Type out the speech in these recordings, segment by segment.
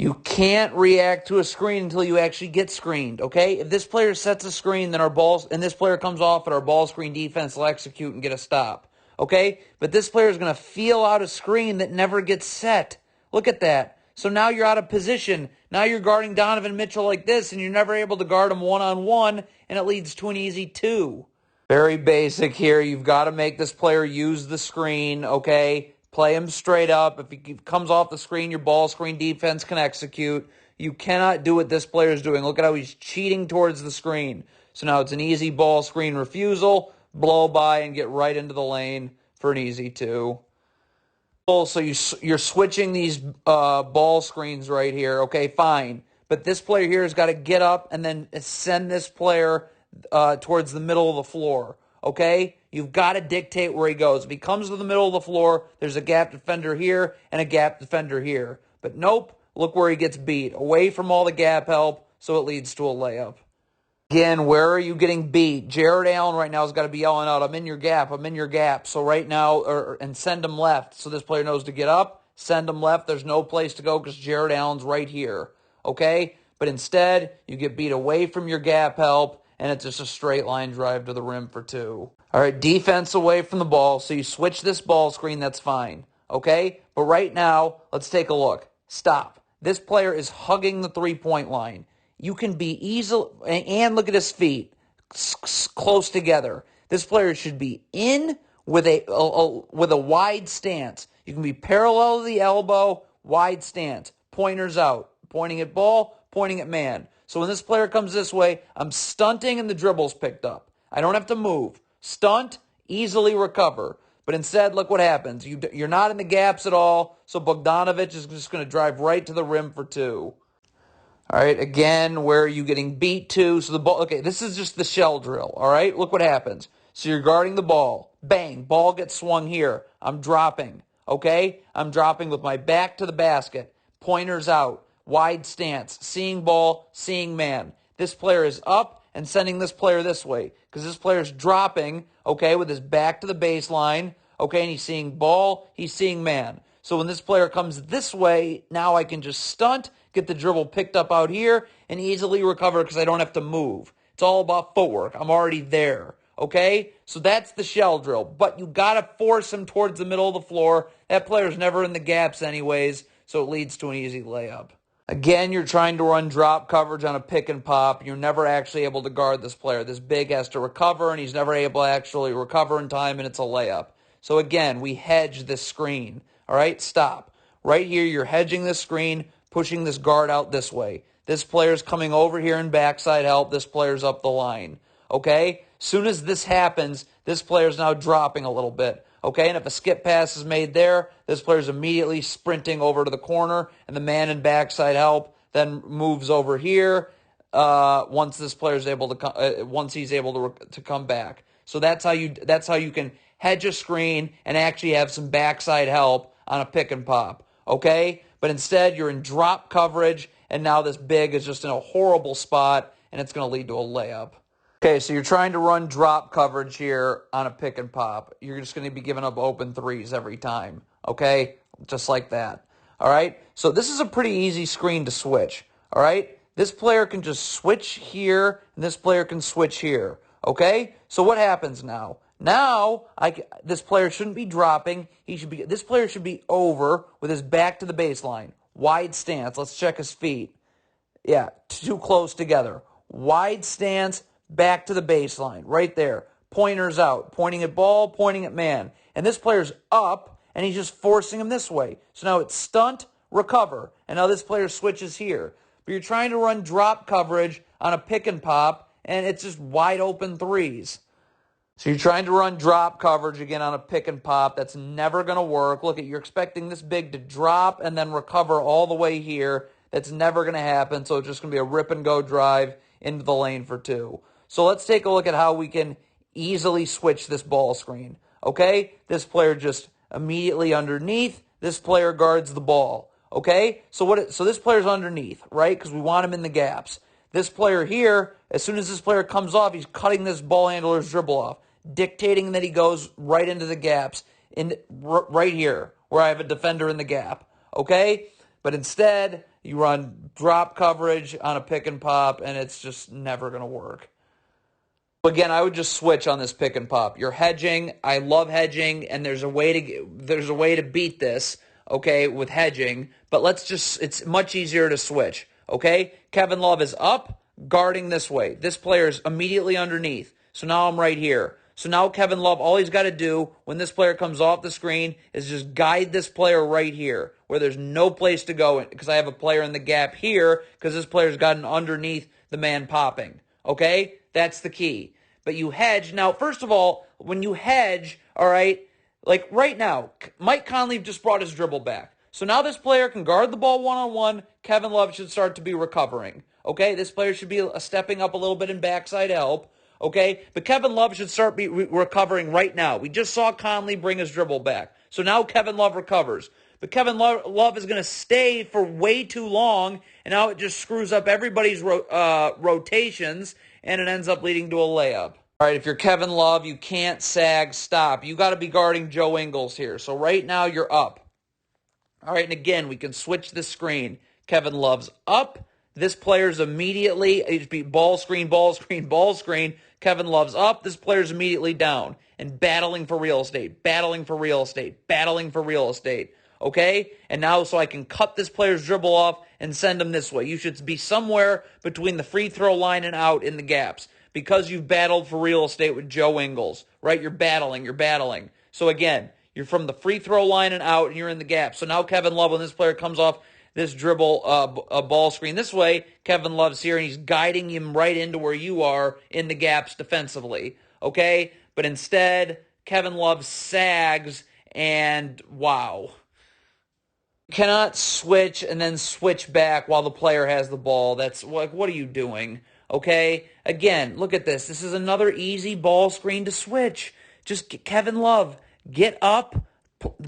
You can't react to a screen until you actually get screened, okay? If this player sets a screen, then and this player comes off at our ball screen defense will execute and get a stop, okay? But this player is going to feel out a screen that never gets set. Look at that. So now you're out of position. Now you're guarding Donovan Mitchell like this, and you're never able to guard him one-on-one, and it leads to an easy 2. Very basic here. You've got to make this player use the screen, okay? Play him straight up. If he comes off the screen, your ball screen defense can execute. You cannot do what this player is doing. Look at how he's cheating towards the screen. So now it's an easy ball screen refusal, blow by, and get right into the lane for an easy 2. So you're switching these ball screens right here. Okay, fine. But this player here has got to get up and then send this player towards the middle of the floor. Okay? You've got to dictate where he goes. If he comes to the middle of the floor, there's a gap defender here and a gap defender here. But nope, look where he gets beat. Away from all the gap help, so it leads to a layup. Again, where are you getting beat? Jared Allen right now has got to be yelling out, I'm in your gap, I'm in your gap. So right now, and send him left. So this player knows to get up, send him left. There's no place to go because Jared Allen's right here. Okay? But instead, you get beat away from your gap help, and it's just a straight line drive to the rim for 2. All right, defense away from the ball. So you switch this ball screen, that's fine. Okay? But right now, let's take a look. Stop. This player is hugging the three-point line. You can be easily, and look at his feet, close together. This player should be in with a wide stance. You can be parallel to the elbow, wide stance. Pointers out. Pointing at ball, pointing at man. So when this player comes this way, I'm stunting and the dribble's picked up. I don't have to move. Stunt, easily recover. But instead, look what happens. You're not in the gaps at all, so Bogdanovic is just going to drive right to the rim for 2. All right, again, where are you getting beat to? So the ball, okay, this is just the shell drill, all right? Look what happens. So you're guarding the ball. Bang, ball gets swung here. I'm dropping, okay? I'm dropping with my back to the basket. Pointers out, wide stance, seeing ball, seeing man. This player is up and sending this player this way because this player's dropping, okay, with his back to the baseline, okay, and he's seeing ball, he's seeing man. So when this player comes this way, now I can just stunt, get the dribble picked up out here, and easily recover because I don't have to move. It's all about footwork. I'm already there, okay? So that's the shell drill. But you got to force him towards the middle of the floor. That player's never in the gaps anyways, so it leads to an easy layup. Again, you're trying to run drop coverage on a pick and pop. You're never actually able to guard this player. This big has to recover, and he's never able to actually recover in time, and it's a layup. So again, we hedge this screen. All right, stop. Right here, you're hedging this screen, pushing this guard out this way. This player's coming over here in backside help. This player's up the line. Okay? Soon as this happens, this player's now dropping a little bit. Okay? And if a skip pass is made there, this player's immediately sprinting over to the corner, and the man in backside help then moves over here once this player's able to once he's able to come back. So that's how you can hedge a screen and actually have some backside help on a pick and pop, okay? But instead, you're in drop coverage, and now this big is just in a horrible spot, and it's going to lead to a layup. Okay, so you're trying to run drop coverage here on a pick and pop. You're just going to be giving up open threes every time, okay? Just like that, all right? So this is a pretty easy screen to switch, all right? This player can just switch here, and this player can switch here, okay? So what happens now? Now, this player shouldn't be dropping. This player should be over with his back to the baseline. Wide stance. Let's check his feet. Yeah, too close together. Wide stance, back to the baseline. Right there. Pointers out. Pointing at ball, pointing at man. And this player's up, and he's just forcing him this way. So now it's stunt, recover. And now this player switches here. But you're trying to run drop coverage on a pick and pop, and it's just wide open threes. So you're trying to run drop coverage again on a pick and pop. That's never going to work. Look, you're expecting this big to drop and then recover all the way here. That's never going to happen. So it's just going to be a rip and go drive into the lane for 2. So let's take a look at how we can easily switch this ball screen. Okay? This player just immediately underneath. This player guards the ball. Okay? So this player's underneath, right? Because we want him in the gaps. This player here, as soon as this player comes off, he's cutting this ball handler's dribble off, dictating that he goes right into the gaps, right here, where I have a defender in the gap. Okay? But instead, you run drop coverage on a pick and pop, and it's just never going to work. Again, I would just switch on this pick and pop. You're hedging. I love hedging, and there's a way to beat this, okay, with hedging. But it's much easier to switch, okay? Kevin Love is up, guarding this way. This player is immediately underneath. So now I'm right here. So now Kevin Love, all he's got to do when this player comes off the screen is just guide this player right here where there's no place to go because I have a player in the gap here because this player's gotten underneath the man popping. Okay? That's the key. But you hedge. Now, first of all, when you hedge, all right, like right now, Mike Conley just brought his dribble back. So now this player can guard the ball one-on-one. Kevin Love should start to be recovering. Okay? This player should be stepping up a little bit in backside help. Okay? But Kevin Love should start recovering right now. We just saw Conley bring his dribble back. So now Kevin Love recovers. But Kevin Love is going to stay for way too long, and now it just screws up everybody's rotations, and it ends up leading to a layup. All right, if you're Kevin Love, you can't sag, stop. You got to be guarding Joe Ingles here. So right now you're up. All right, and again, we can switch the screen. Kevin Love's up. This player's immediately, it's be ball screen, ball screen, ball screen. Kevin Love's up. This player's immediately down and battling for real estate, battling for real estate, battling for real estate. Okay? And now so I can cut this player's dribble off and send him this way. You should be somewhere between the free throw line and out in the gaps because you've battled for real estate with Joe Ingles, right? You're battling. So again, you're from the free throw line and out and you're in the gap. So now Kevin Love, when this player comes off this dribble ball screen this way, Kevin Love's here and he's guiding him right into where you are in the gaps defensively. Okay? But instead, Kevin Love sags and wow. Cannot switch and then switch back while the player has the ball. That's like, what are you doing? Okay? Again, look at this. This is another easy ball screen to switch. Just Kevin Love, get up,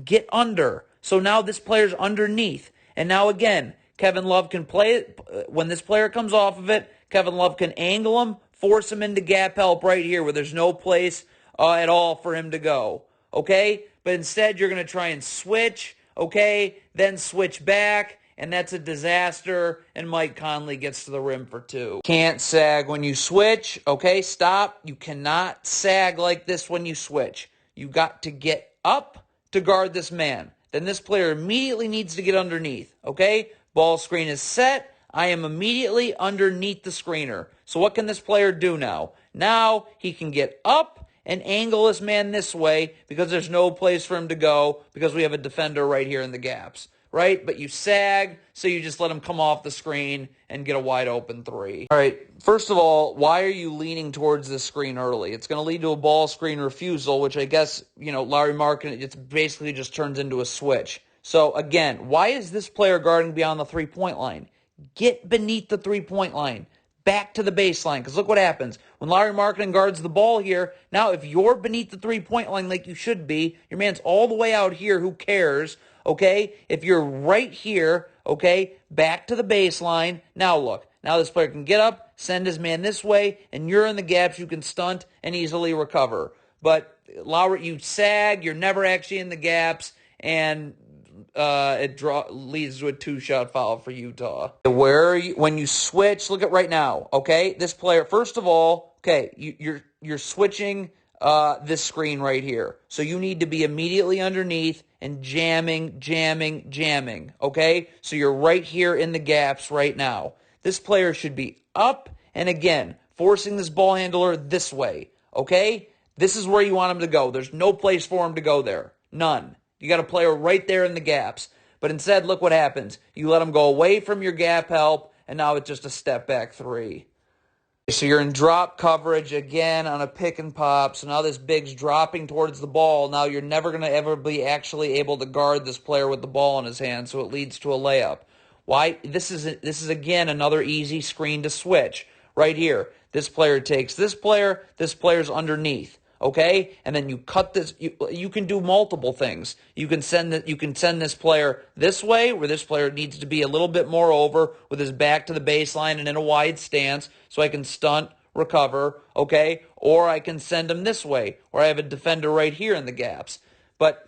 get under. So now this player's underneath. And now again, Kevin Love can play it. When this player comes off of it, Kevin Love can angle him, force him into gap help right here where there's no place at all for him to go. Okay? But instead, you're going to try and switch. Okay, then switch back, and that's a disaster, and Mike Conley gets to the rim for two. Can't sag when you switch. Okay, stop. You cannot sag like this when you switch. You got to get up to guard this man. Then this player immediately needs to get underneath. Okay, ball screen is set. I am immediately underneath the screener. So what can this player do now? Now he can get up and angle this man this way because there's no place for him to go because we have a defender right here in the gaps, right? But you sag, so you just let him come off the screen and get a wide open three. All right, first of all, why are you leaning towards this screen early? It's going to lead to a ball screen refusal, which I guess, Larry Markin, it's basically just turns into a switch. So again, why is this player guarding beyond the three-point line? Get beneath the three-point line. Back to the baseline, because look what happens. When Larry Marketing guards the ball here, now if you're beneath the three-point line like you should be, your man's all the way out here, who cares, okay? If you're right here, okay, back to the baseline. Now look, now this player can get up, send his man this way, and you're in the gaps, you can stunt and easily recover. But Lowry, you sag, you're never actually in the gaps, and it leads to a two-shot foul for Utah. When you switch, look at right now, okay? This player, first of all, okay, you're switching this screen right here. So you need to be immediately underneath and jamming, okay? So you're right here in the gaps right now. This player should be up and again, forcing this ball handler this way, okay? This is where you want him to go. There's no place for him to go there. None. You got a player right there in the gaps. But instead, look what happens. You let him go away from your gap help, and now it's just a step back three. So you're in drop coverage again on a pick and pop. So now this big's dropping towards the ball. Now you're never going to ever be actually able to guard this player with the ball in his hand, so it leads to a layup. Why? This is again another easy screen to switch. Right here. This player takes this player's underneath. Okay, and then you cut this. You can do multiple things. You can send this player this way, where this player needs to be a little bit more over with his back to the baseline and in a wide stance, so I can stunt, recover. Okay, or I can send him this way, where I have a defender right here in the gaps. But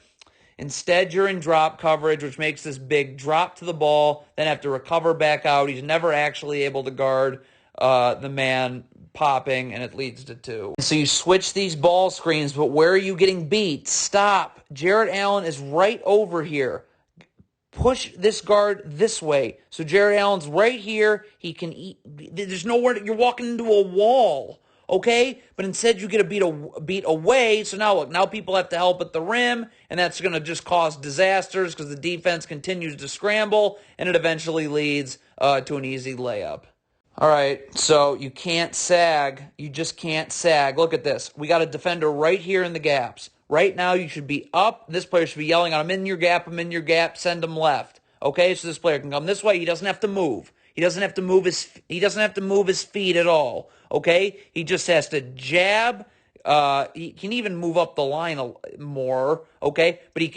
Instead, you're in drop coverage, which makes this big drop to the ball, then have to recover back out. He's never actually able to guard the man popping, and it leads to 2. So you switch these ball screens, but where are you getting beat? Stop. Jarrett Allen is right over here. Push this guard this way. So Jarrett Allen's right here. He can eat. There's nowhere. You're walking into a wall. Okay? But instead you get a beat away. So now look, now people have to help at the rim, and that's going to just cause disasters because the defense continues to scramble, and it eventually leads to an easy layup. All right, so you can't sag. You just can't sag. Look at this. We got a defender right here in the gaps. Right now, you should be up. This player should be yelling out, I'm in your gap, I'm in your gap, send him left. Okay, so this player can come this way. He doesn't have to move. He doesn't have to move his feet at all. Okay? He just has to jab. He can even move up the line more, okay? But he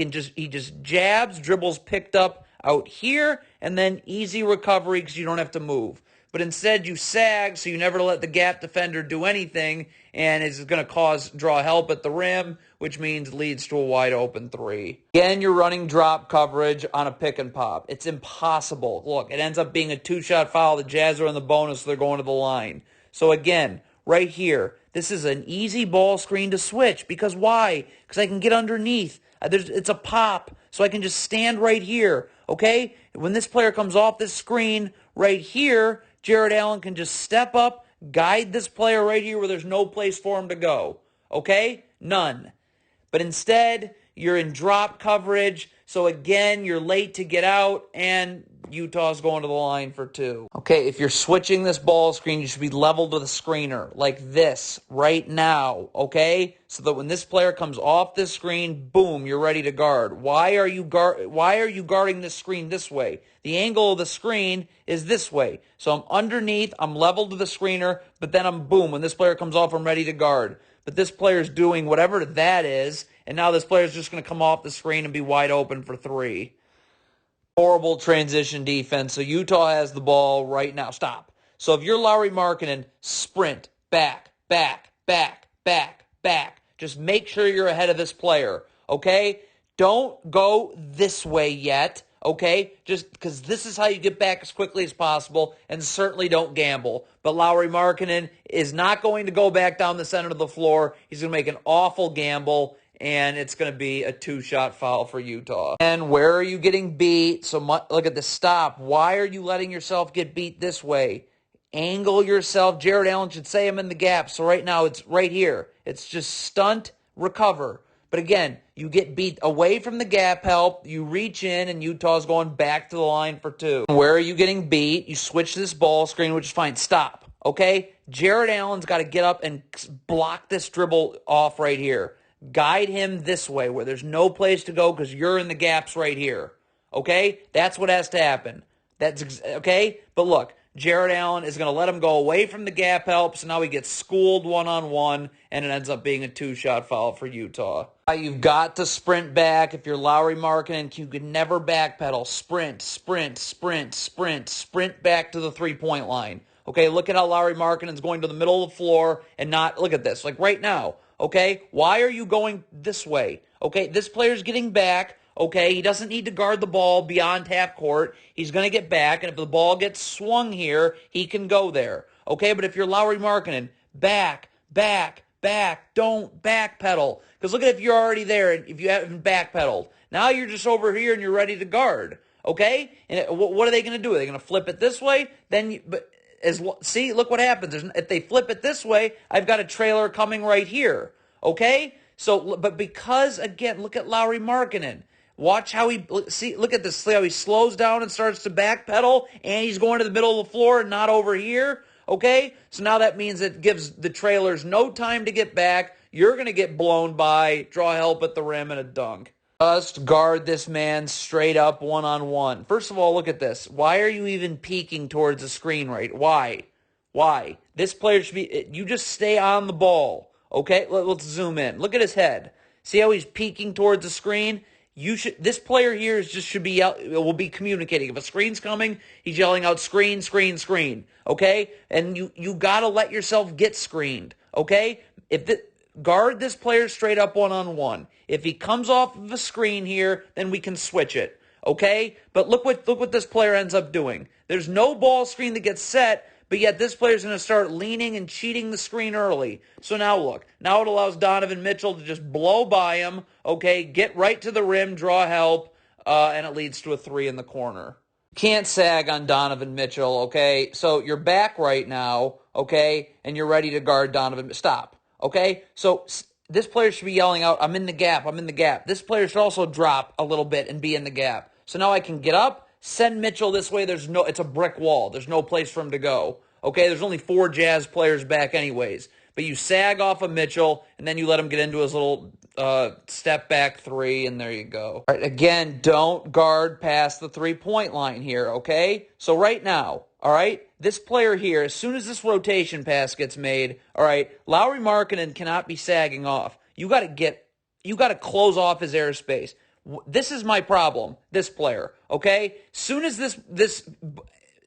just jabs, dribbles picked up out here, and then easy recovery because you don't have to move. But instead you sag, so you never let the gap defender do anything, and it's going to draw help at the rim, which means leads to a wide open 3. Again, you're running drop coverage on a pick and pop. It's impossible. Look, it ends up being a 2-shot foul. The Jazz are in the bonus, so they're going to the line. So again, right here, this is an easy ball screen to switch. Because why? Because I can get underneath. It's a pop, so I can just stand right here. Okay? When this player comes off this screen right here, Jarrett Allen can just step up, guide this player right here where there's no place for him to go. Okay? None. But instead, you're in drop coverage. So again, you're late to get out, and Utah's going to the line for 2. Okay, if you're switching this ball screen, you should be leveled with a screener like this right now, okay? So that when this player comes off this screen, boom, you're ready to guard. Why are you guarding this screen this way? The angle of the screen is this way. So I'm underneath, I'm leveled with a screener, but then boom, when this player comes off, I'm ready to guard. But this player's doing whatever that is, and now this player's just going to come off the screen and be wide open for 3. Horrible transition defense. So Utah has the ball right now. Stop. So if you're Lauri Markkanen, sprint, back, back, back, back, back. Just make sure you're ahead of this player, okay? Don't go this way yet, okay? Just because this is how you get back as quickly as possible, and certainly don't gamble. But Lauri Markkanen is not going to go back down the center of the floor. He's going to make an awful gamble, and it's going to be a 2-shot foul for Utah. And where are you getting beat? So look at the stop. Why are you letting yourself get beat this way? Angle yourself. Jarrett Allen should say I'm in the gap. So right now it's right here. It's just stunt, recover. But again, you get beat away from the gap help. You reach in, and Utah's going back to the line for 2. Where are you getting beat? You switch this ball screen, which is fine. Stop, okay? Jarrett Allen's got to get up and block this dribble off right here. Guide him this way where there's no place to go because you're in the gaps right here. Okay? That's what has to happen. Okay? But look, Jarrett Allen is going to let him go away from the gap help, so now he gets schooled one-on-one, and it ends up being a 2-shot foul for Utah. You've got to sprint back. If you're Lauri Markkanen, you could never backpedal. Sprint, sprint, sprint, sprint, sprint back to the 3-point line. Okay, look at how Lauri Markkanen's going to the middle of the floor and not, look at this, like right now. Okay, why are you going this way? Okay, this player's getting back. Okay, he doesn't need to guard the ball beyond half court. He's going to get back, and if the ball gets swung here, he can go there. Okay, but if you're Lauri Markkanen, back, back, back, don't backpedal. Because look at if you're already there and if you haven't backpedaled. Now you're just over here and you're ready to guard. Okay, and what are they going to do? Are they going to flip it this way? See, look what happens. If they flip it this way, I've got a trailer coming right here. Okay? So, but because, again, look at Lauri Markkanen. Watch how look at this. See how he slows down and starts to backpedal, and he's going to the middle of the floor and not over here. Okay? So now that means it gives the trailers no time to get back. You're going to get blown by, draw help at the rim, and a dunk. Just guard this man straight up one-on-one. First of all, look at this. Why are you even peeking towards the screen right? Why? Why? This player should be... You just stay on the ball. Okay? Let's zoom in. Look at his head. See how he's peeking towards the screen? This player here will be communicating. If a screen's coming, he's yelling out screen, screen, screen. Okay? And you got to let yourself get screened. Okay? guard this player straight up one-on-one. If he comes off of a screen here, then we can switch it. Okay? But look what this player ends up doing. There's no ball screen that gets set, but yet this player's going to start leaning and cheating the screen early. So now look. Now it allows Donovan Mitchell to just blow by him, okay, get right to the rim, draw help, and it leads to a 3 in the corner. Can't sag on Donovan Mitchell, okay? So you're back right now, okay, and you're ready to guard Donovan. Stop, okay? So this player should be yelling out, I'm in the gap, I'm in the gap. This player should also drop a little bit and be in the gap. So now I can get up, send Mitchell this way. It's a brick wall. There's no place for him to go, okay? There's only 4 Jazz players back anyways. But you sag off of Mitchell, and then you let him get into his little step back 3, and there you go. All right, again, don't guard past the 3-point line here, okay? So right now, all right, this player here, as soon as this rotation pass gets made, all right, Lauri Markkanen cannot be sagging off. You got to close off his airspace. This is my problem, this player, okay? Soon as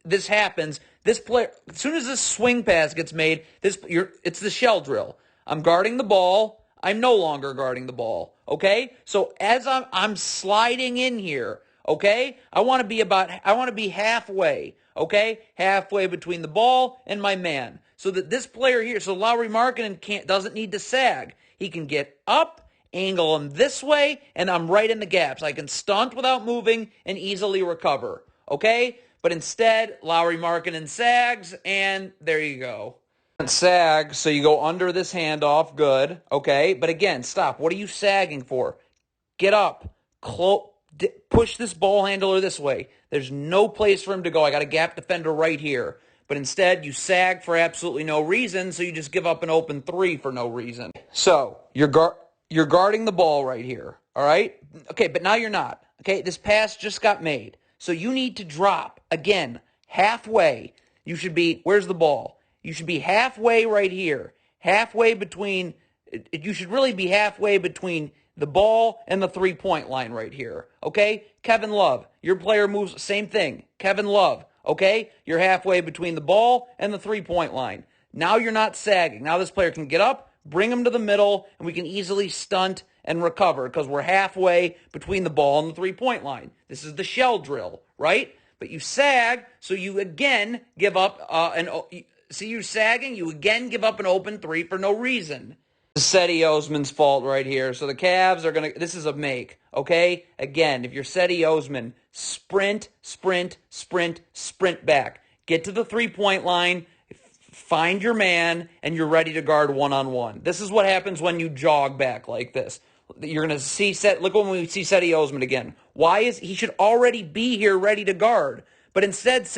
this happens, this player, as soon as this swing pass gets made, it's the shell drill. I'm guarding the ball. I'm no longer guarding the ball. Okay? So as I'm sliding in here, okay? I want to be halfway, okay? Halfway between the ball and my man. So that this player here, so Lauri Markkanen doesn't need to sag. He can get up, angle him this way, and I'm right in the gaps. I can stunt without moving and easily recover. Okay? But instead, Lauri Markkanen sags, and there you go. Sag, so you go under this handoff, good, okay? But again, stop. What are you sagging for? Get up. Push this ball handler this way. There's no place for him to go. I got a gap defender right here. But instead, you sag for absolutely no reason, so you just give up an open 3 for no reason. So, you're guarding the ball right here, all right? Okay, but now you're not. Okay, this pass just got made. So you need to drop, again, halfway. You should be, where's the ball? You should be halfway right here. Halfway between, you should really be halfway between the ball and the 3-point line right here. Okay? Kevin Love, your player moves, same thing. Kevin Love, okay? You're halfway between the ball and the 3-point line. Now you're not sagging. Now this player can get up, bring him to the middle, and we can easily stunt and recover because we're halfway between the ball and the 3-point line. This is the shell drill, right? But you sag, so you again give up see you sagging, you again give up an open 3 for no reason. This is Cedi Osman's fault right here. So the Cavs are going to, this is a make, okay? Again, if you're Cedi Osman, sprint, sprint, sprint, sprint back. Get to the 3-point line, find your man, and you're ready to guard one-on-one. This is what happens when you jog back like this. You're going to see, look when we see Cedi Osman again. He should already be here ready to guard. But instead,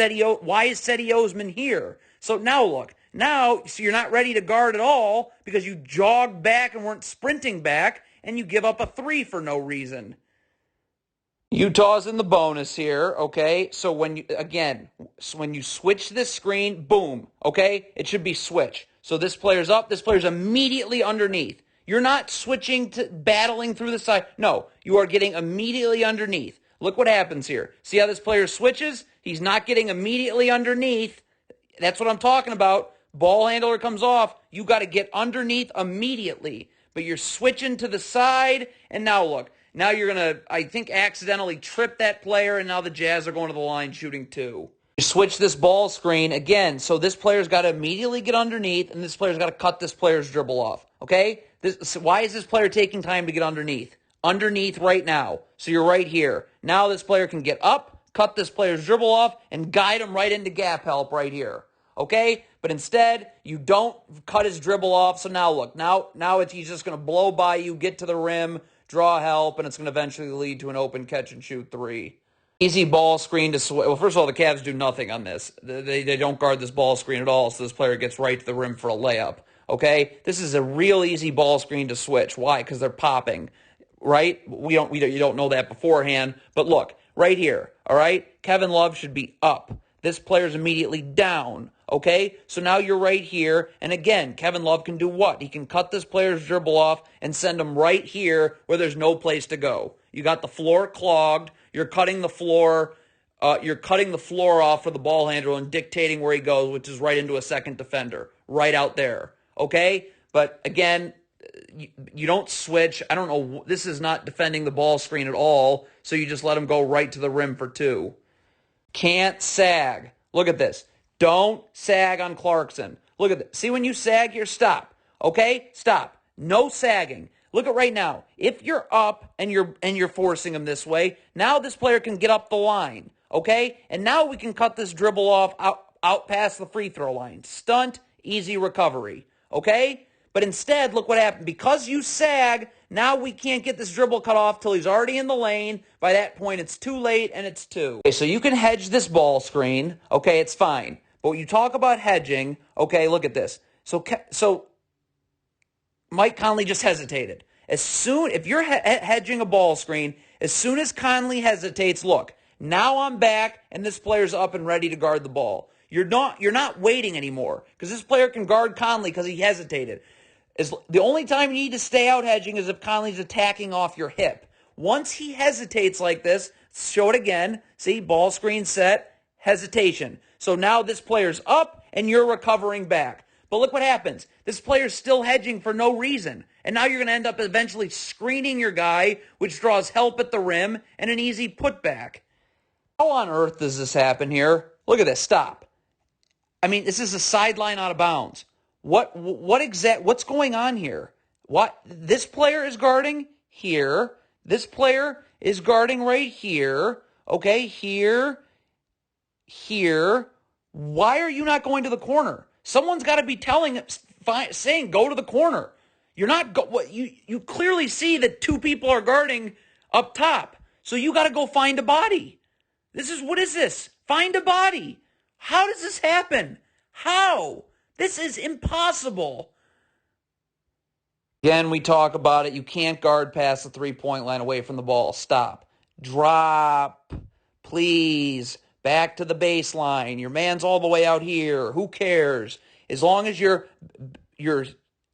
why is Cedi Osman here? So now look, so you're not ready to guard at all because you jogged back and weren't sprinting back, and you give up a 3 for no reason. Utah's in the bonus here, okay? So when you switch this screen, boom, okay? It should be switch. So this player's up, this player's immediately underneath. You're not switching to battling through the side. No, you are getting immediately underneath. Look what happens here. See how this player switches? He's not getting immediately underneath. That's what I'm talking about. Ball handler comes off. You got to get underneath immediately. But you're switching to the side, and now look. Now you're going to, I think, accidentally trip that player, and now the Jazz are going to the line shooting 2. You switch this ball screen again, so this player's got to immediately get underneath, and this player's got to cut this player's dribble off, okay? Why is this player taking time to get underneath? Underneath right now. So you're right here. Now this player can get up, cut this player's dribble off, and guide him right into gap help right here, okay? But instead, you don't cut his dribble off, so now look. Now he's just going to blow by you, get to the rim, draw help, and it's going to eventually lead to an open catch-and-shoot 3. Easy ball screen to switch. Well, first of all, the Cavs do nothing on this. They don't guard this ball screen at all, so this player gets right to the rim for a layup. Okay? This is a real easy ball screen to switch. Why? Because they're popping. Right? You don't know that beforehand. But look, right here. All right? Kevin Love should be up. This player's immediately down. Okay? So now you're right here. And again, Kevin Love can do what? He can cut this player's dribble off and send him right here where there's no place to go. You got the floor clogged. You're cutting the floor. You're cutting the floor off for the ball handler and dictating where he goes, which is right into a second defender, right out there. Okay? But again, you don't switch. I don't know. This is not defending the ball screen at all, so you just let him go right to the rim for 2. Can't sag. Look at this. Don't sag on Clarkson. Look at this. See when you sag here? Stop. Okay? Stop. No sagging. Look at right now. If you're up and you're forcing him this way, now this player can get up the line. Okay? And now we can cut this dribble off out past the free throw line. Stunt, easy recovery. Okay? But instead, look what happened. Because you sag, now we can't get this dribble cut off till he's already in the lane. By that point, it's too late, and it's 2. Okay, so you can hedge this ball screen. Okay, it's fine. But when you talk about hedging, okay, look at this. So Mike Conley just hesitated. If you're hedging a ball screen, as soon as Conley hesitates, look, now I'm back, and this player's up and ready to guard the ball. You're not waiting anymore, because this player can guard Conley because he hesitated. The only time you need to stay out hedging is if Conley's attacking off your hip. Once he hesitates like this, show it again. See, ball screen set, hesitation. So now this player's up and you're recovering back. But look what happens. This player's still hedging for no reason. And now you're going to end up eventually screening your guy, which draws help at the rim and an easy putback. How on earth does this happen here? Look at this. Stop. I mean, this is a sideline out of bounds. What's going on here? This player is guarding here. This player is guarding right here. Okay, here. Why are you not going to the corner? Someone's got to be saying go to the corner. You're not you clearly see that 2 people are guarding up top. So you got to go find a body. What is this? Find a body. How does this happen? How? This is impossible. Again, we talk about it. You can't guard past the 3-point line away from the ball. Stop. Drop. Please. Back to the baseline. Your man's all the way out here. Who cares? As long as you're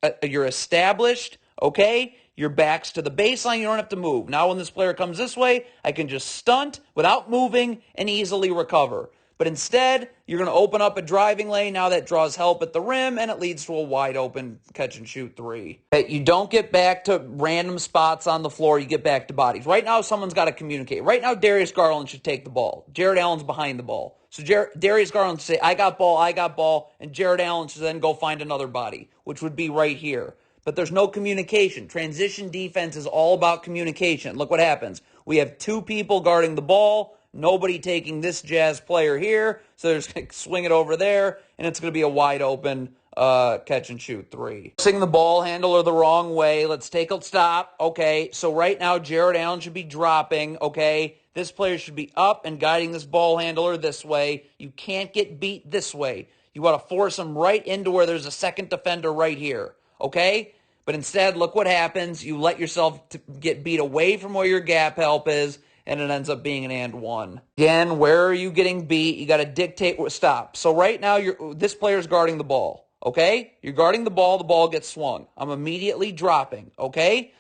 established, okay? Your back's to the baseline. You don't have to move. Now when this player comes this way, I can just stunt without moving and easily recover. But instead, you're going to open up a driving lane. Now that draws help at the rim, and it leads to a wide-open catch-and-shoot 3. You don't get back to random spots on the floor. You get back to bodies. Right now, someone's got to communicate. Right now, Darius Garland should take the ball. Jared Allen's behind the ball. So Darius Garland should say, I got ball, and Jared Allen should then go find another body, which would be right here. But there's no communication. Transition defense is all about communication. Look what happens. We have 2 people guarding the ball. Nobody taking this Jazz player here, so they're just going to swing it over there, and it's going to be a wide-open catch-and-shoot 3. Forcing the ball handler the wrong way. Let's take a stop. Okay, so right now Jared Allen should be dropping, okay? This player should be up and guiding this ball handler this way. You can't get beat this way. You want to force him right into where there's a second defender right here, okay? But instead, look what happens. You let yourself get beat away from where your gap help is, and it ends up being an and 1. Again, where are you getting beat? You got to dictate where. Stop. So right now, this player's guarding the ball, okay? You're guarding the ball gets swung. I'm immediately dropping, okay?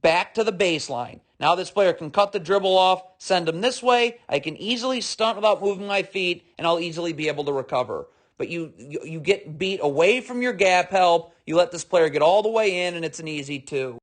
Back to the baseline. Now this player can cut the dribble off, send him this way. I can easily stunt without moving my feet, and I'll easily be able to recover. But you get beat away from your gap help. You let this player get all the way in, and it's an easy 2.